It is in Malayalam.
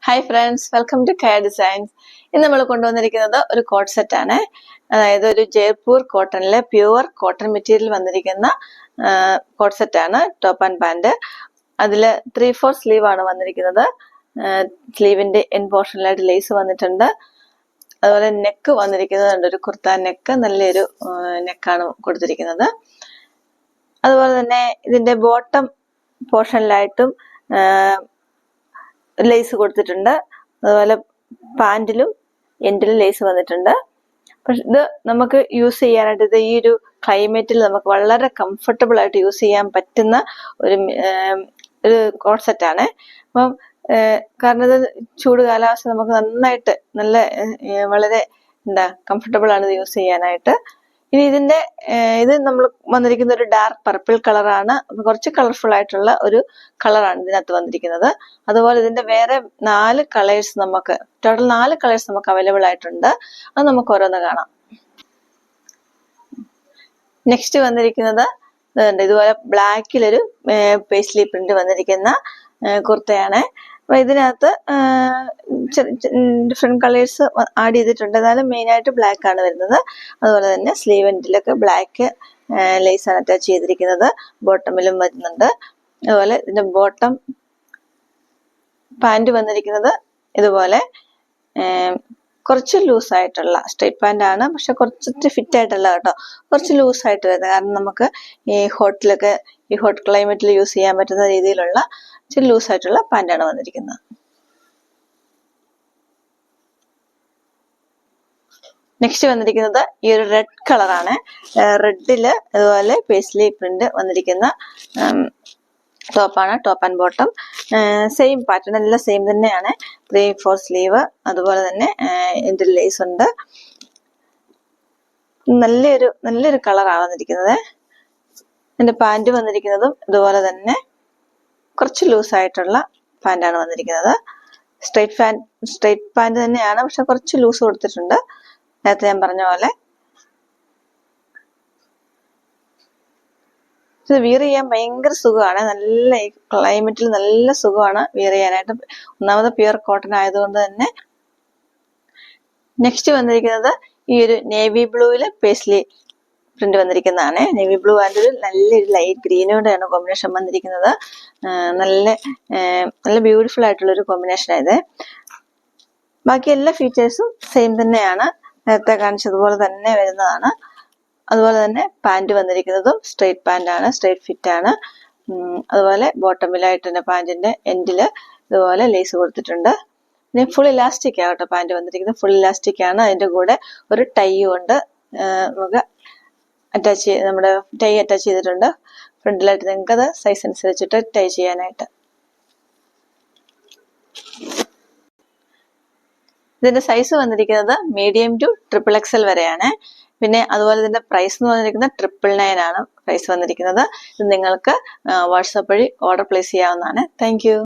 Hi friends, welcome to care designs. ഇന്ന് നമ്മൾ കൊണ്ടുവന്നിരിക്കുന്നത് ഒരു കോട്ട് സെറ്റ് ആണ്. അതായത് ഒരു ജയ്പൂർ കോട്ടണിലെ പ്യുവർ കോട്ടൺ മെറ്റീരിയൽ വന്നിരിക്കുന്ന കോട്ട് സെറ്റ് ആണ്. Top and pant. അതിൽ 3/4 സ്ലീവ് ആണ് വന്നിരിക്കുന്നത്. സ്ലീവിന്റെ എൻ പോർഷനിലായിട്ട് ലേസ് വന്നിട്ടുണ്ട്. അതുപോലെ നെക്ക് വന്നിരിക്കുന്നുണ്ട്, ഒരു കുർത്ത നെക്ക്, നല്ലൊരു നെക്കാണ് കൊടുത്തിരിക്കുന്നത്. അതുപോലെ തന്നെ ഇതിന്റെ ബോട്ടം പോർഷനിലായിട്ടും ലേസ് കൊടുത്തിട്ടുണ്ട്. അതുപോലെ പാൻറ്റിലും എൻഡിലും ലേസ് വന്നിട്ടുണ്ട്. പക്ഷെ ഇത് നമുക്ക് യൂസ് ചെയ്യാനായിട്ട്, ഇത് ഈ ഒരു ക്ലൈമറ്റിൽ നമുക്ക് വളരെ കംഫർട്ടബിൾ ആയിട്ട് യൂസ് ചെയ്യാൻ പറ്റുന്ന ഒരു കോട്ട് സെറ്റ് ആണ്. അപ്പം കാരണം ഇത് ചൂട് കാലാവസ്ഥ നമുക്ക് നന്നായിട്ട് വളരെ കംഫർട്ടബിൾ ആണ് ഇത് യൂസ് ചെയ്യാനായിട്ട്. ഇനി ഇത് നമ്മൾ വന്നിരിക്കുന്ന ഒരു ഡാർക്ക് പർപ്പിൾ കളറാണ്. കുറച്ച് കളർഫുൾ ആയിട്ടുള്ള ഒരു കളറാണ് ഇതിനകത്ത് വന്നിരിക്കുന്നത്. അതുപോലെ ഇതിന്റെ വേറെ 4 കളേഴ്സ് ടോട്ടൽ 4 കളേഴ്സ് നമുക്ക് അവൈലബിൾ ആയിട്ടുണ്ട്. അത് നമുക്ക് ഓരോന്ന് കാണാം. നെക്സ്റ്റ് വന്നിരിക്കുന്നത് ഇതുപോലെ ബ്ലാക്കിലൊരു പേസ്ലി പ്രിന്റ് വന്നിരിക്കുന്ന കുർത്തയാണ്. അപ്പൊ ഇതിനകത്ത് ഡിഫറെന്റ് കളേഴ്സ് ആഡ് ചെയ്തിട്ടുണ്ട്. എന്നാലും മെയിൻ ആയിട്ട് ബ്ലാക്ക് ആണ് വരുന്നത്. അതുപോലെ തന്നെ സ്ലീവ് എൻഡിലൊക്കെ ബ്ലാക്ക് ലേസ് ആണ് അറ്റാച്ച് ചെയ്തിരിക്കുന്നത്. ബോട്ടമിലും വരുന്നുണ്ട്. അതുപോലെ ഇതിന്റെ ബോട്ടം പാൻറ് വന്നിരിക്കുന്നത് ഇതുപോലെ കുറച്ച് ലൂസായിട്ടുള്ള സ്ട്രൈറ്റ് പാൻ്റ് ആണ്. പക്ഷെ കുറച്ച് ഫിറ്റ് ആയിട്ടുള്ള കേട്ടോ, കുറച്ച് ലൂസായിട്ട് വരുന്നത്. കാരണം നമുക്ക് ഈ ഹോട്ട് ക്ലൈമറ്റിൽ യൂസ് ചെയ്യാൻ പറ്റുന്ന രീതിയിലുള്ള ഇച്ചിരി ലൂസായിട്ടുള്ള പാൻ്റാണ് വന്നിരിക്കുന്നത്. നെക്സ്റ്റ് വന്നിരിക്കുന്നത് ഈ ഒരു റെഡ് കളറാണ്. റെഡില് അതുപോലെ പേസ്ലി പ്രിന്റ് വന്നിരിക്കുന്ന ടോപ്പാണ്. Top and bottom same pattern, എല്ലാം സെയിം തന്നെയാണ്. 3/4 സ്ലീവ്. അതുപോലെ തന്നെ ഇതിന്റെ ലേസ് ഉണ്ട്. നല്ലൊരു കളറാണ് വന്നിരിക്കുന്നത്. ഇതിന്റെ പാൻറ് വന്നിരിക്കുന്നതും ഇതുപോലെ തന്നെ കുറച്ച് ലൂസായിട്ടുള്ള പാൻ്റാണ് വന്നിരിക്കുന്നത്. സ്ട്രൈറ്റ് പാൻറ് തന്നെയാണ്, പക്ഷെ കുറച്ച് ലൂസ് കൊടുത്തിട്ടുണ്ട്. നേരത്തെ ഞാൻ പറഞ്ഞ പോലെ ഇത് വിയർ ചെയ്യാൻ ഭയങ്കര സുഖമാണ്. നല്ല ക്ലൈമറ്റിൽ നല്ല സുഖമാണ് വിയർ ചെയ്യാനായിട്ട്. ഒന്നാമത് പ്യുവർ കോട്ടൺ ആയതുകൊണ്ട് തന്നെ. നെക്സ്റ്റ് വന്നിരിക്കുന്നത് ഈ ഒരു നേവി ബ്ലൂവില് പേസ്ലി പ്രിന്റ് വന്നിരിക്കുന്നതാണ്. നേവി ബ്ലൂ ആൻഡ് ഒരു നല്ലൊരു ലൈറ്റ് ഗ്രീനോടെയാണ് കോമ്പിനേഷൻ വന്നിരിക്കുന്നത്. നല്ല ബ്യൂട്ടിഫുൾ ആയിട്ടുള്ള ഒരു കോമ്പിനേഷൻ ആയത്. ബാക്കി എല്ലാ ഫീച്ചേഴ്സും സെയിം തന്നെയാണ്, നേരത്തെ കാണിച്ചതുപോലെ തന്നെ വരുന്നതാണ്. അതുപോലെ തന്നെ പാൻറ് വന്നിരിക്കുന്നതും സ്ട്രൈറ്റ് പാൻ്റ് ആണ്, സ്ട്രൈറ്റ് ഫിറ്റ് ആണ്. അതുപോലെ ബോട്ടമിലായിട്ട് തന്നെ പാൻറിന്റെ എൻഡില് ഇതുപോലെ ലേസ് കൊടുത്തിട്ടുണ്ട്. പിന്നെ ഫുൾ ഇലാസ്റ്റിക് ആകട്ടെ പാൻറ് വന്നിരിക്കുന്നത്, ഫുൾ ഇലാസ്റ്റിക് ആണ്. അതിന്റെ കൂടെ ഒരു ടൈയും ഉണ്ട്. നമുക്ക് നമ്മുടെ ടൈ അറ്റാച്ച് ചെയ്തിട്ടുണ്ട് ഫ്രണ്ടിലായിട്ട്. നിങ്ങൾക്ക് അത് സൈസ് അനുസരിച്ചിട്ട് ടൈ ചെയ്യാനായിട്ട്. ഇതിന്റെ സൈസ് വന്നിരിക്കുന്നത് മീഡിയം ടു XXL വരെയാണ്. പിന്നെ അതുപോലെ ഇതിന്റെ പ്രൈസ് എന്ന് പറഞ്ഞിരിക്കുന്നത് 999 ആണ് പ്രൈസ് വന്നിരിക്കുന്നത്. ഇത് നിങ്ങൾക്ക് വാട്സാപ്പ് വഴി ഓർഡർ പ്ലേസ് ചെയ്യാവുന്നതാണ്. Thank you.